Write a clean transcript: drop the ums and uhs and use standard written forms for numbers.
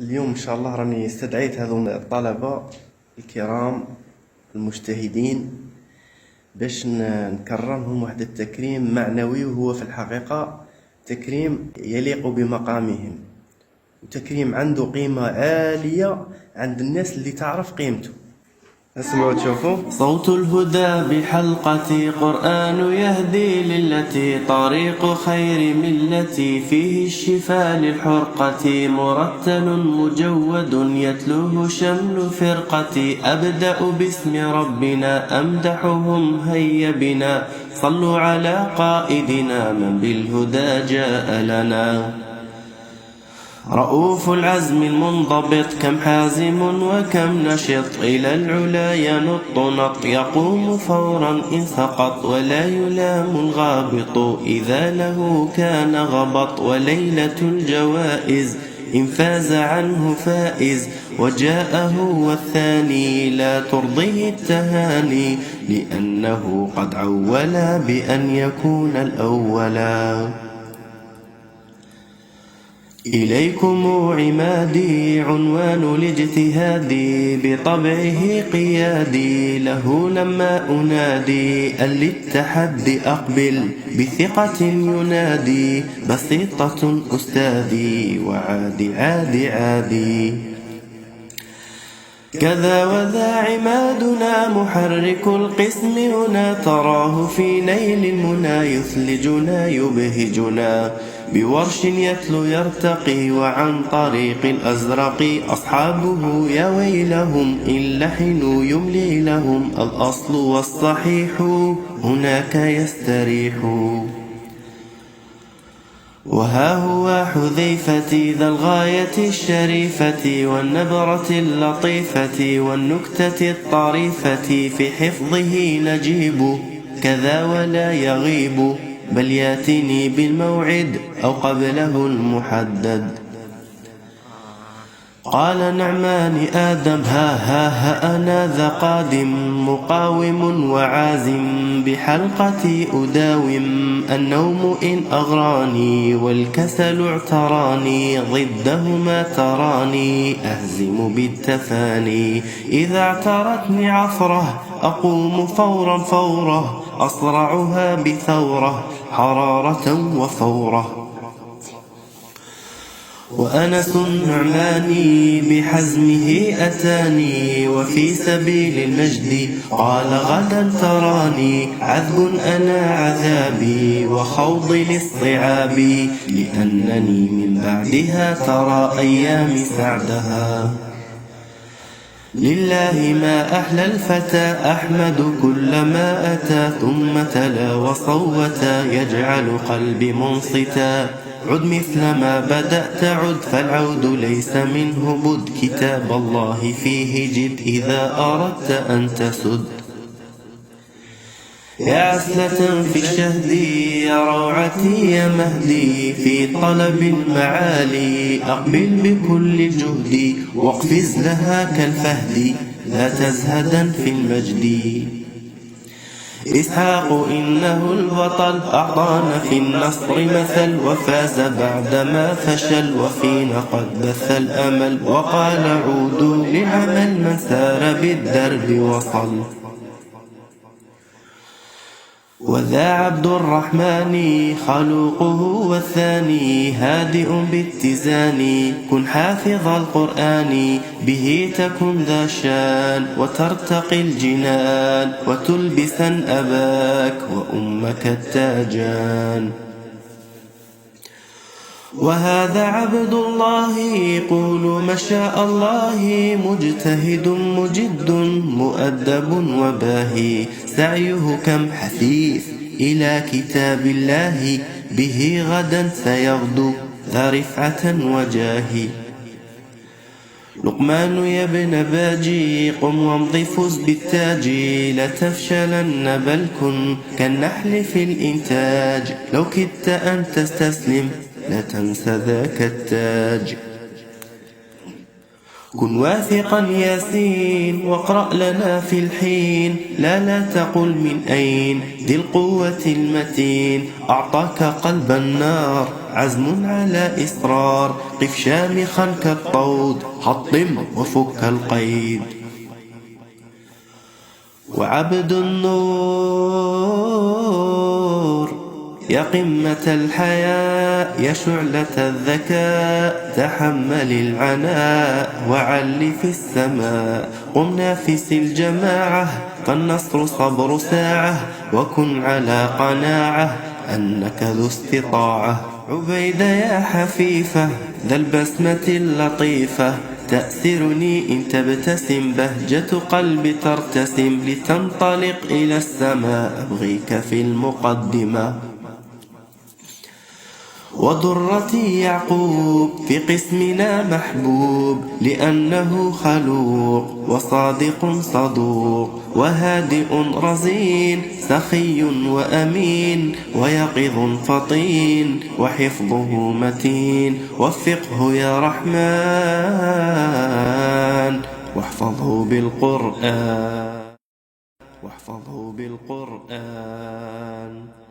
اليوم إن شاء الله راني استدعيت هذو الطلبة الكرام المجتهدين باش نكرمهم واحد التكريم معنوي، وهو في الحقيقة تكريم يليق بمقامهم، وتكريم عنده قيمة عالية عند الناس اللي تعرف قيمته. اسمعوا تشوفوا. صوت الهدى بحلقتي قرآن يهدي للتي طريق خير ملتي فيه الشفاء للحرقة مرتل مجود يتلوه شمل فرقتي أبدأ باسم ربنا أمدحهم هيا بنا صلوا على قائدنا من بالهدى جاء لنا رؤوف العزم المنضبط كم حازم وكم نشط إلى العلا ينط نط يقوم فورا إن سقط ولا يلام الغابط إذا له كان غبط وليلة الجوائز إن فاز عنه فائز وجاءه والثاني لا ترضيه التهاني لأنه قد عولا بأن يكون الأولا إليكم عمادي عنوان لاجتهادي بطبعه قيادي له لما أنادي للتحدي أقبل بثقة ينادي بسيطة أستاذي وعادي عادي عادي كذا وذا عمادنا محرك القسم هنا تراه في نيل المنى يثلجنا يبهجنا بورش يتلو يرتقي وعن طريق الأزرق أصحابه يا ويلهم إن لحنوا يملي لهم الأصل والصحيح هناك يستريح وها هو حذيفتي ذا الغاية الشريفة والنبرة اللطيفة والنكتة الطريفة في حفظه نجيب كذا ولا يغيب بل ياتني بالموعد أو قبله المحدد قال نعمان آدم ها أنا ذا قادم مقاوم وعازم بحلقتي أداوم النوم إن أغراني والكسل اعتراني ضدهما تراني أهزم بالتفاني إذا اعترتني عثرة أقوم فورا فورة أصرعها بثورة حرارة وفورة وأنس النعماني بحزمه أتاني وفي سبيل المجد قال غدا تراني عذب أنا عذابي وخوض الاصطعاب لأنني من بعدها ترى أيام سعدها لله ما أحلى الفتى أحمد كل ما أتى ثم تلا وصوتا يجعل قلبي منصتا عد مثل ما بدأت عد فالعود ليس منه بد كتاب الله فيه جد إذا أردت أن تسد يا عسلة في الشهد يا روعتي يا مهدي في طلب المعالي أقبل بكل الجهد واقفز لها كالفهد لا تزهدا في المجد إسحاق إنه البطل أعطانا في النصر مثل وفاز بعدما فشل وفينا قد بث الأمل وقال عودوا لعمل من سار بالدرب وصل وذا عبد الرحمن خلوقه والثاني هادئ باتزان كن حافظ القرآن به تكن ذا شان وترتقي الجنان وتلبسا أباك وأمك التاجان وهذا عبد الله يقول ما شاء الله مجتهد مجد مؤدب وباهي سعيه كم حثيث إلى كتاب الله به غدا سيغدو ذا رفعة وجاه لقمان يا ابن باجي قم وامض فز بالتاج لا تفشلن بل كن كالنحل في الإنتاج لو كدت أن تستسلم لا تنس ذاك التاج كن واثقا ياسين واقرأ لنا في الحين لا تقل من أين ذي القوة المتين أعطاك قلب النار عزم على إصرار، قف شامخا كالطود، حطم وفك القيد. وعبد النور يا قمة الحياء، يا شعلة الذكاء، تحمل العناء وعل في السماء. قم نافس الجماعة، فالنصر صبر ساعة، وكن على قناعة أنك ذو استطاعة. عبيدة يا حفيفة ذا البسمة اللطيفة، تأسرني إن تبتسم، بهجة قلبي ترتسم، لتنطلق إلى السماء أبغيك في المقدمة. وضرتي يعقوب في قسمنا محبوب، لأنه خلوق وصادق صدوق، وهادئ رزين، سخي وأمين، ويقظ فطين، وحفظه متين. وفقه يا رحمن واحفظه بالقرآن.